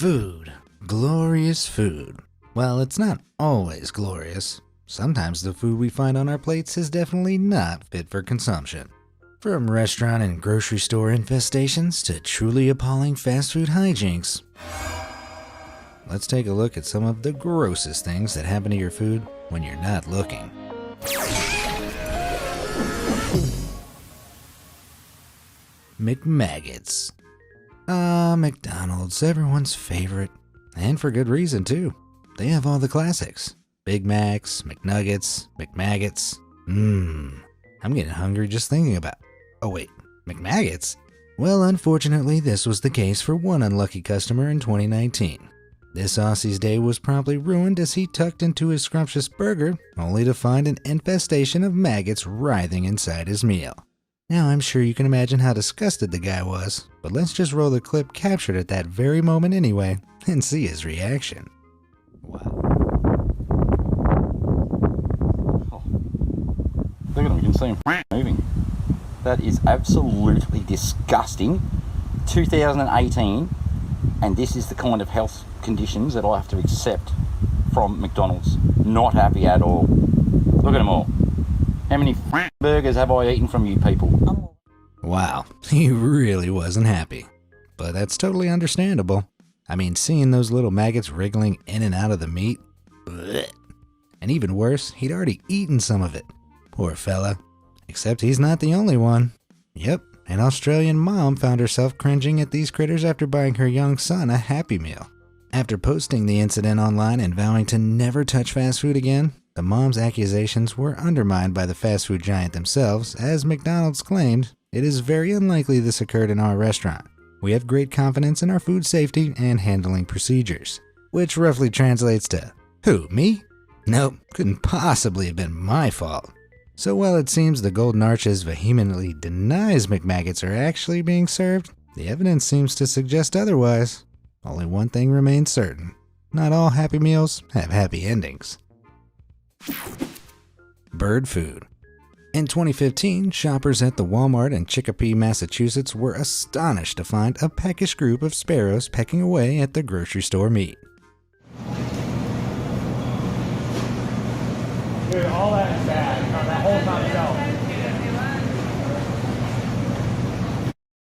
Food. Glorious food. Well, it's not always glorious. Sometimes the food we find on our plates is definitely not fit for consumption. From restaurant and grocery store infestations to truly appalling fast food hijinks. Let's take a look at some of the grossest things that happen to your food when you're not looking. McMaggots. McDonald's, everyone's favorite. And for good reason, too. They have all the classics. Big Macs, McNuggets, McMaggots. I'm getting hungry just thinking about it. Oh wait, McMaggots? Well, unfortunately, this was the case for one unlucky customer in 2019. This Aussie's day was promptly ruined as he tucked into his scrumptious burger, only to find an infestation of maggots writhing inside his meal. Now, I'm sure you can imagine how disgusted the guy was, but let's just roll the clip captured at that very moment anyway, and see his reaction. Wow. Oh. Look at him, you can see him moving. That is absolutely disgusting. 2018, and this is the kind of health conditions that I have to accept from McDonald's. Not happy at all. Look at them all. How many burgers have I eaten from you people? Wow, he really wasn't happy. But that's totally understandable. I mean, seeing those little maggots wriggling in and out of the meat. Blech. And even worse, he'd already eaten some of it. Poor fella. Except he's not the only one. Yep, an Australian mom found herself cringing at these critters after buying her young son a Happy Meal. After posting the incident online and vowing to never touch fast food again, the mom's accusations were undermined by the fast food giant themselves, as McDonald's claimed, "It is very unlikely this occurred in our restaurant. We have great confidence in our food safety and handling procedures." Which roughly translates to, who, me? Nope, couldn't possibly have been my fault. So while it seems the Golden Arches vehemently denies McMaggots are actually being served, the evidence seems to suggest otherwise. Only one thing remains certain. Not all Happy Meals have happy endings. Bird food. In 2015, shoppers at the Walmart in Chicopee, Massachusetts were astonished to find a peckish group of sparrows pecking away at the grocery store meat. Dude, all that is bad. That whole time itself.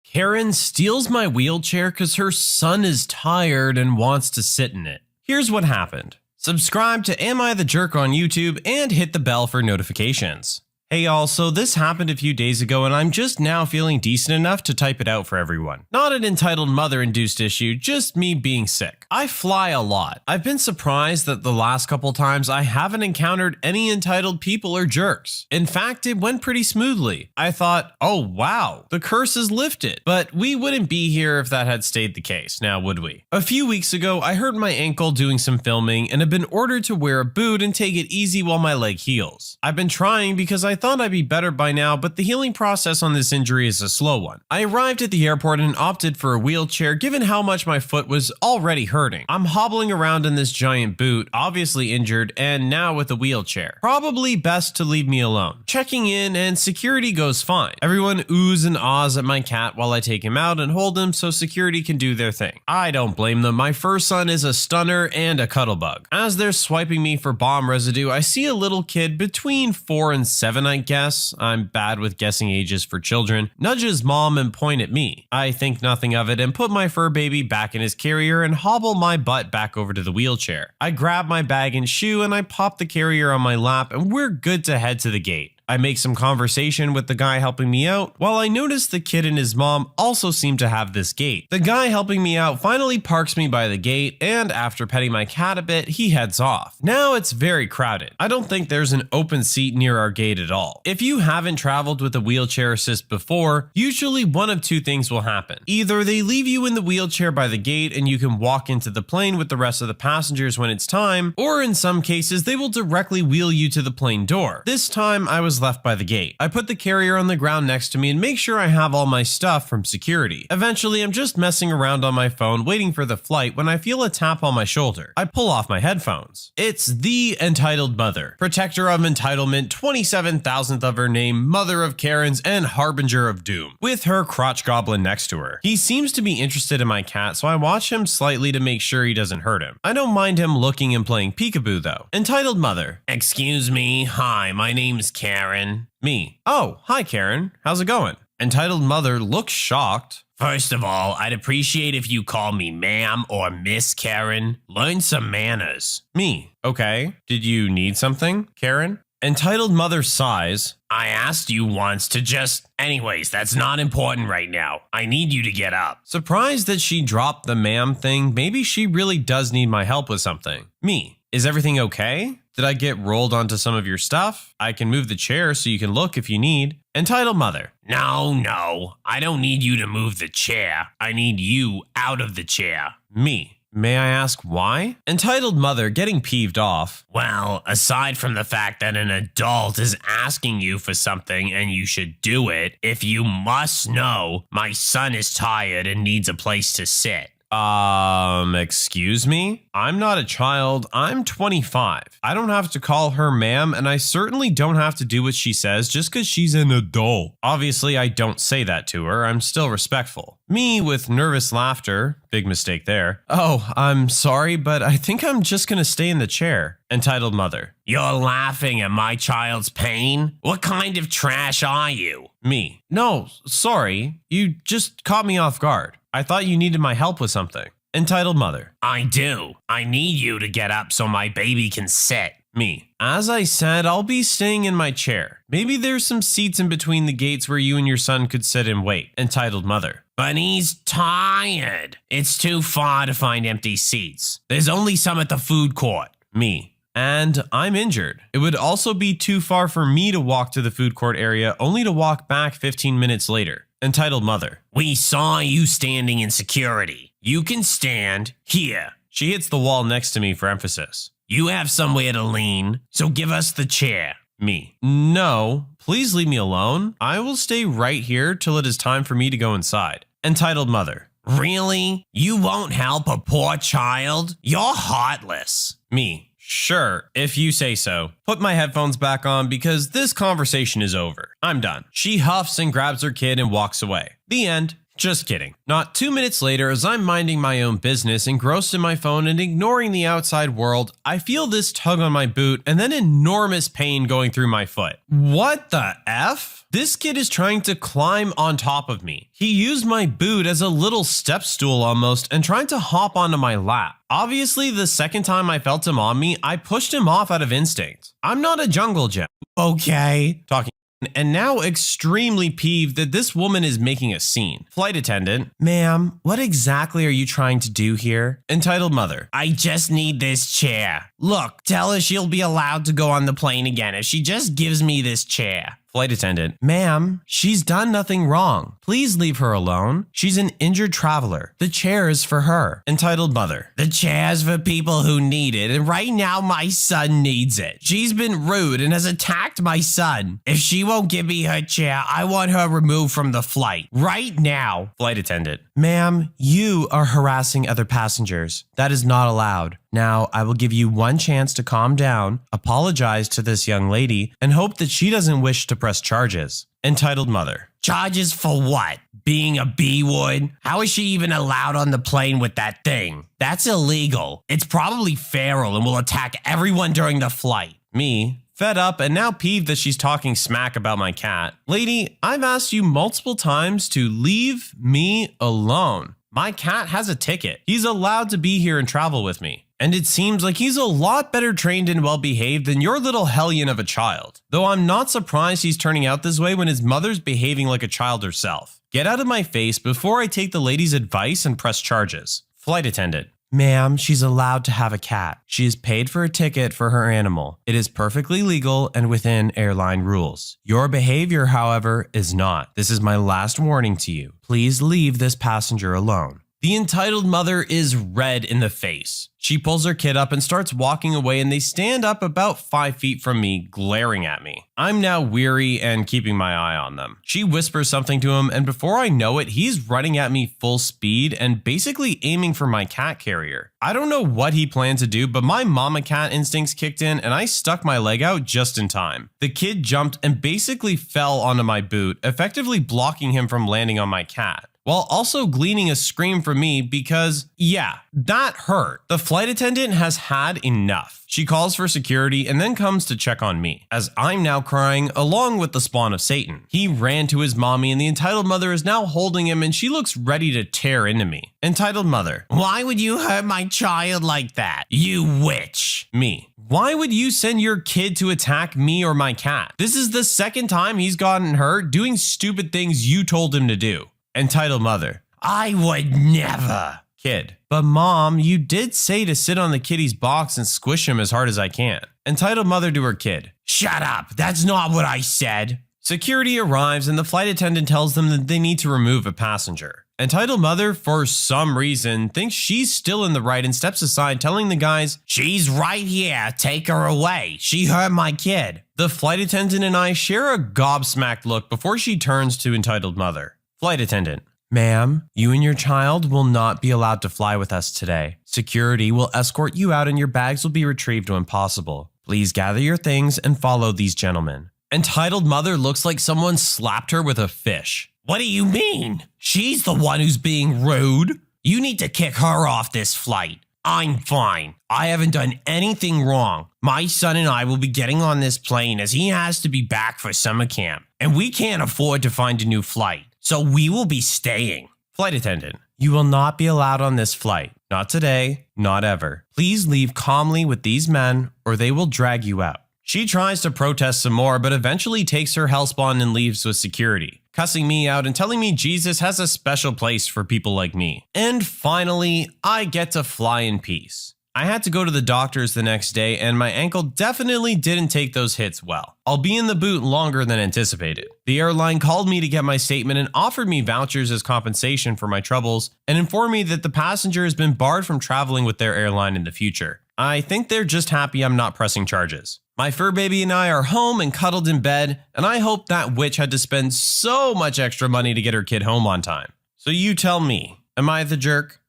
Karen steals my wheelchair because her son is tired and wants to sit in it. Here's what happened. Subscribe to Am I the Jerk on YouTube and hit the bell for notifications. Hey y'all, so this happened a few days ago and I'm just now feeling decent enough to type it out for everyone. Not an entitled mother-induced issue, just me being sick. I fly a lot. I've been surprised that the last couple times I haven't encountered any entitled people or jerks. In fact, it went pretty smoothly. I thought, oh wow, the curse is lifted. But we wouldn't be here if that had stayed the case, now would we? A few weeks ago, I hurt my ankle doing some filming and have been ordered to wear a boot and take it easy while my leg heals. I've been trying because I thought I'd be better by now, but the healing process on this injury is a slow one. I arrived at the airport and opted for a wheelchair given how much my foot was already hurting. I'm hobbling around in this giant boot, obviously injured, and now with a wheelchair. Probably best to leave me alone. Checking in and security goes fine. Everyone oohs and ahs at my cat while I take him out and hold him so security can do their thing. I don't blame them. My first son is a stunner and a cuddlebug. As they're swiping me for bomb residue, I see a little kid between 4 and 7, I guess. I'm bad with guessing ages for children. Nudges mom and point at me. I think nothing of it and put my fur baby back in his carrier and hobble my butt back over to the wheelchair. I grab my bag and shoe and I pop the carrier on my lap and we're good to head to the gate. I make some conversation with the guy helping me out, while I notice the kid and his mom also seem to have this gate. The guy helping me out finally parks me by the gate, and after petting my cat a bit, he heads off. Now it's very crowded. I don't think there's an open seat near our gate at all. If you haven't traveled with a wheelchair assist before, usually one of two things will happen. Either they leave you in the wheelchair by the gate and you can walk into the plane with the rest of the passengers when it's time, or in some cases they will directly wheel you to the plane door. This time I was is left by the gate. I put the carrier on the ground next to me and make sure I have all my stuff from security. Eventually, I'm just messing around on my phone waiting for the flight when I feel a tap on my shoulder. I pull off my headphones. It's the entitled mother, protector of entitlement, 27,000th of her name, mother of Karens, and harbinger of doom, with her crotch goblin next to her. He seems to be interested in my cat, so I watch him slightly to make sure he doesn't hurt him. I don't mind him looking and playing peekaboo though. Entitled mother. Excuse me, hi, my name's Karen. Me. Oh, hi Karen, how's it going? Entitled mother looks shocked. First of all, I'd appreciate if you call me ma'am or Miss Karen. Learn some manners. Me. Okay. Did you need something, Karen? Entitled mother sighs. I asked you once to just... Anyways, that's not important right now. I need you to get up. Surprised that she dropped the ma'am thing. Maybe she really does need my help with something. Me. Is everything okay? Did I get rolled onto some of your stuff? I can move the chair so you can look if you need. Entitled mother. No, I don't need you to move the chair. I need you out of the chair. Me. May I ask why? Entitled mother getting peeved off. Well, aside from the fact that an adult is asking you for something and you should do it, if you must know, my son is tired and needs a place to sit. Excuse me? I'm not a child. I'm 25. I don't have to call her ma'am, and I certainly don't have to do what she says just because she's an adult. Obviously, I don't say that to her. I'm still respectful. Me with nervous laughter. Big mistake there. Oh, I'm sorry, but I think I'm just gonna stay in the chair. Entitled mother. You're laughing at my child's pain? What kind of trash are you? Me. No, sorry. You just caught me off guard. I thought you needed my help with something. Entitled mother. I do. I need you to get up so my baby can sit. Me. As I said, I'll be staying in my chair. Maybe there's some seats in between the gates where you and your son could sit and wait. Entitled mother. But he's tired. It's too far to find empty seats. There's only some at the food court. Me. And I'm injured. It would also be too far for me to walk to the food court area, only to walk back 15 minutes later. Entitled mother. We saw you standing in security. You can stand here. She hits the wall next to me for emphasis. You have somewhere to lean, so give us the chair. Me. No, please leave me alone. I will stay right here till it is time for me to go inside. Entitled mother. Really? You won't help a poor child? You're heartless. Me. Sure, if you say so. Put my headphones back on because this conversation is over. I'm done. She huffs and grabs her kid and walks away. The end. Just kidding. Not 2 minutes later, as I'm minding my own business, engrossed in my phone and ignoring the outside world, I feel this tug on my boot and then enormous pain going through my foot. What the F? This kid is trying to climb on top of me. He used my boot as a little step stool almost and tried to hop onto my lap. Obviously, the second time I felt him on me, I pushed him off out of instinct. I'm not a jungle gem. Okay. Talking. And now extremely peeved that this woman is making a scene. Flight attendant. Ma'am, what exactly are you trying to do here? Entitled mother. I just need this chair. Look, tell her she'll be allowed to go on the plane again if she just gives me this chair. Flight attendant. Ma'am, she's done nothing wrong. Please leave her alone. She's an injured traveler. The chair is for her. Entitled mother. The chair's for people who need it, and right now my son needs it. She's been rude and has attacked my son. If she won't give me her chair, I want her removed from the flight. Right now. Flight attendant. Ma'am, you are harassing other passengers. That is not allowed. Now, I will give you one chance to calm down, apologize to this young lady, and hope that she doesn't wish to press charges. Entitled mother. Charges for what? Being a B-wood? How is she even allowed on the plane with that thing? That's illegal. It's probably feral and will attack everyone during the flight. Me. Fed up and now peeved that she's talking smack about my cat. Lady, I've asked you multiple times to leave me alone. My cat has a ticket. He's allowed to be here and travel with me. And it seems like he's a lot better trained and well behaved than your little hellion of a child. Though I'm not surprised he's turning out this way when his mother's behaving like a child herself. Get out of my face before I take the lady's advice and press charges. Flight attendant. Ma'am, she's allowed to have a cat. She is paid for a ticket for her animal. It is perfectly legal and within airline rules. Your behavior, however, is not. This is my last warning to you. Please leave this passenger alone. The entitled mother is red in the face. She pulls her kid up and starts walking away, and they stand up about 5 feet from me, glaring at me. I'm now weary and keeping my eye on them. She whispers something to him, and before I know it, he's running at me full speed and basically aiming for my cat carrier. I don't know what he planned to do, but my mama cat instincts kicked in and I stuck my leg out just in time. The kid jumped and basically fell onto my boot, effectively blocking him from landing on my cat, while also gleaning a scream from me because, yeah, that hurt. The flight attendant has had enough. She calls for security and then comes to check on me, as I'm now crying along with the spawn of Satan. He ran to his mommy and the entitled mother is now holding him and she looks ready to tear into me. Entitled mother: why would you hurt my child like that, you witch? Me: why would you send your kid to attack me or my cat? This is the second time he's gotten hurt doing stupid things you told him to do. Entitled mother: I would never. Kid: but mom, you did say to sit on the kitty's box and squish him as hard as I can. Entitled mother to her kid: shut up, that's not what I said. Security arrives and the flight attendant tells them that they need to remove a passenger. Entitled mother, for some reason, thinks she's still in the right and steps aside, telling the guys, she's right here, take her away, she hurt my kid. The flight attendant and I share a gobsmacked look before she turns to entitled mother. Flight attendant: ma'am, you and your child will not be allowed to fly with us today. Security will escort you out and your bags will be retrieved when possible. Please gather your things and follow these gentlemen. Entitled mother looks like someone slapped her with a fish. What do you mean? She's the one who's being rude. You need to kick her off this flight. I'm fine. I haven't done anything wrong. My son and I will be getting on this plane as he has to be back for summer camp, and we can't afford to find a new flight. So we will be staying. Flight attendant: you will not be allowed on this flight. Not today, not ever. Please leave calmly with these men or they will drag you out. She tries to protest some more, but eventually takes her hellspawn and leaves with security, cussing me out and telling me Jesus has a special place for people like me. And finally, I get to fly in peace. I had to go to the doctors the next day and my ankle definitely didn't take those hits well. I'll be in the boot longer than anticipated. The airline called me to get my statement and offered me vouchers as compensation for my troubles and informed me that the passenger has been barred from traveling with their airline in the future. I think they're just happy I'm not pressing charges. My fur baby and I are home and cuddled in bed, and I hope that witch had to spend so much extra money to get her kid home on time. So you tell me, am I the jerk?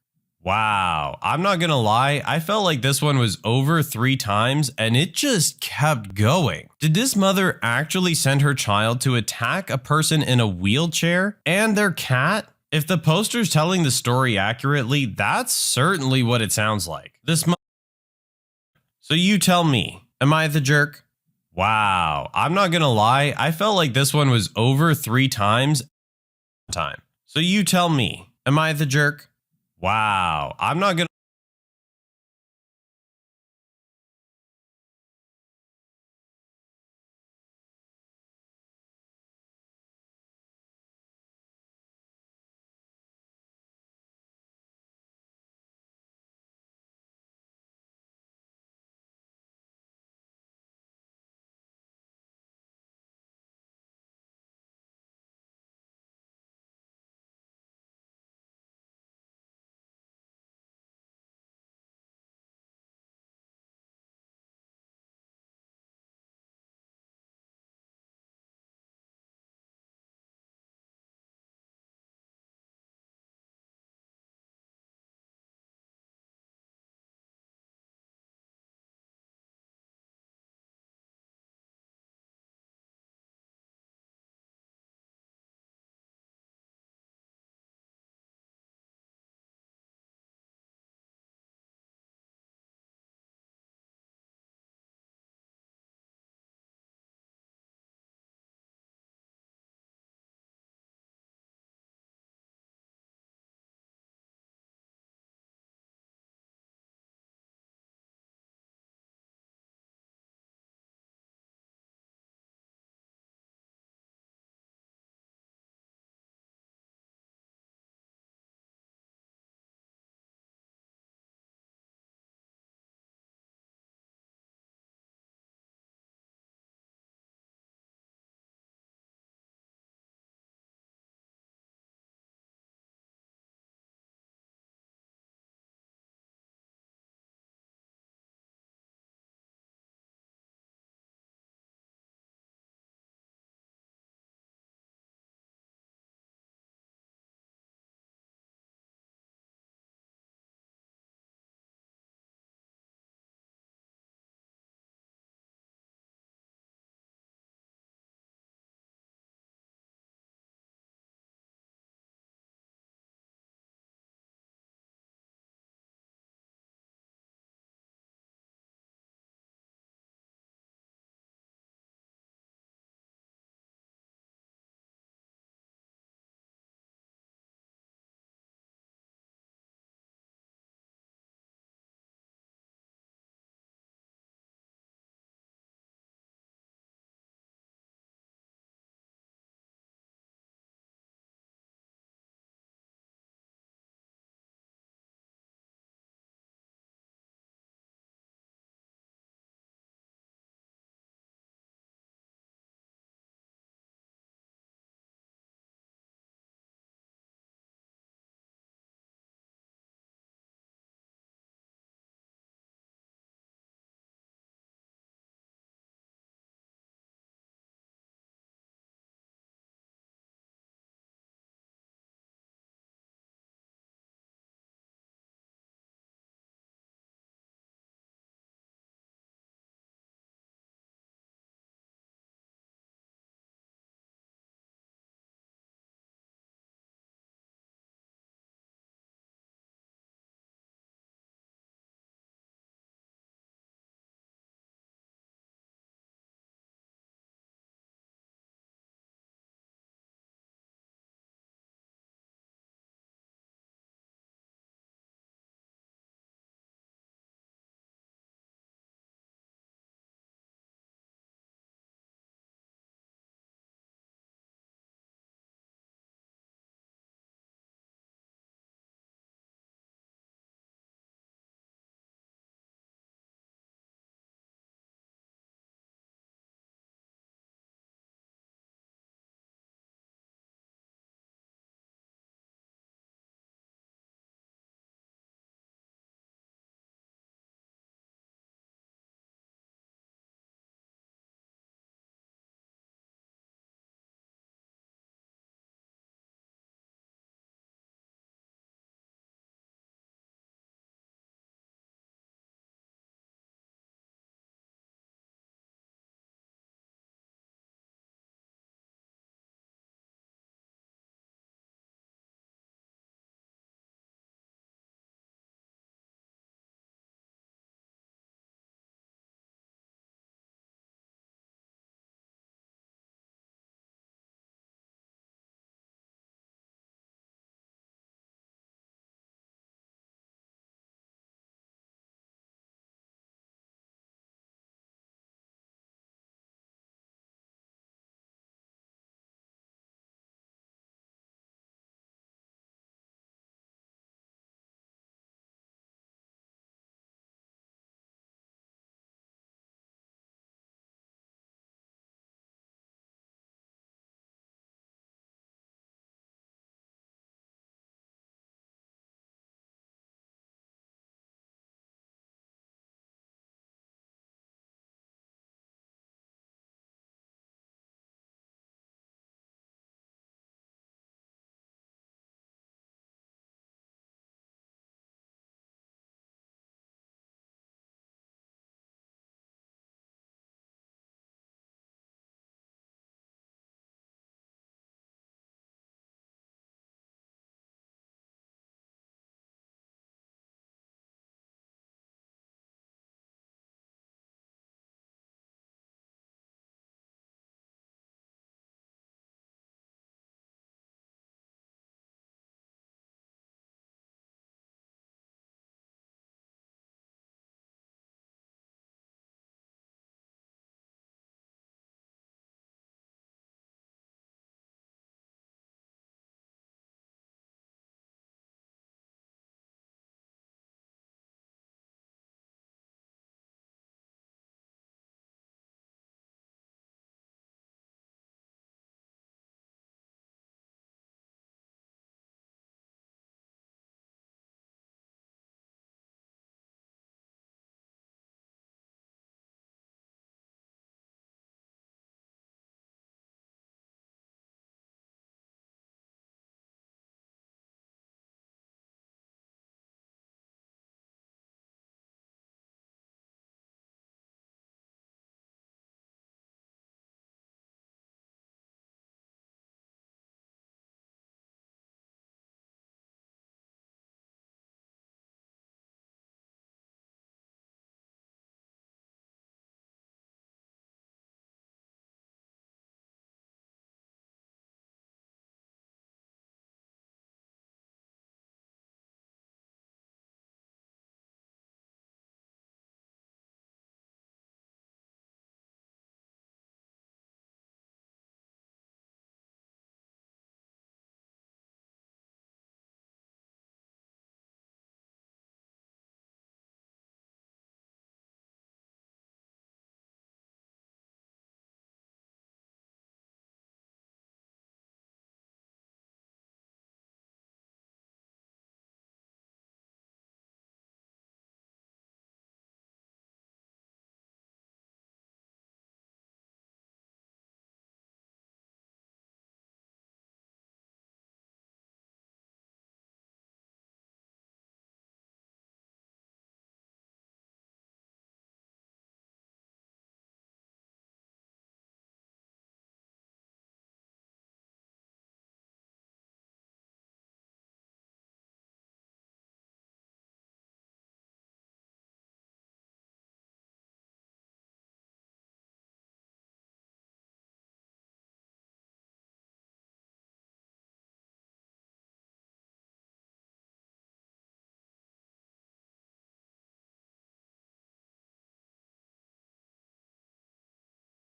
Wow, I'm not gonna lie, I felt like this one was over 3 times and it just kept going. Did this mother actually send her child to attack a person in a wheelchair and their cat? If the poster's telling the story accurately, that's certainly what it sounds like. So you tell me, am I the jerk? Wow, I'm not gonna lie, I felt like this one was over 3 times. So you tell me, am I the jerk? Wow, I'm not gonna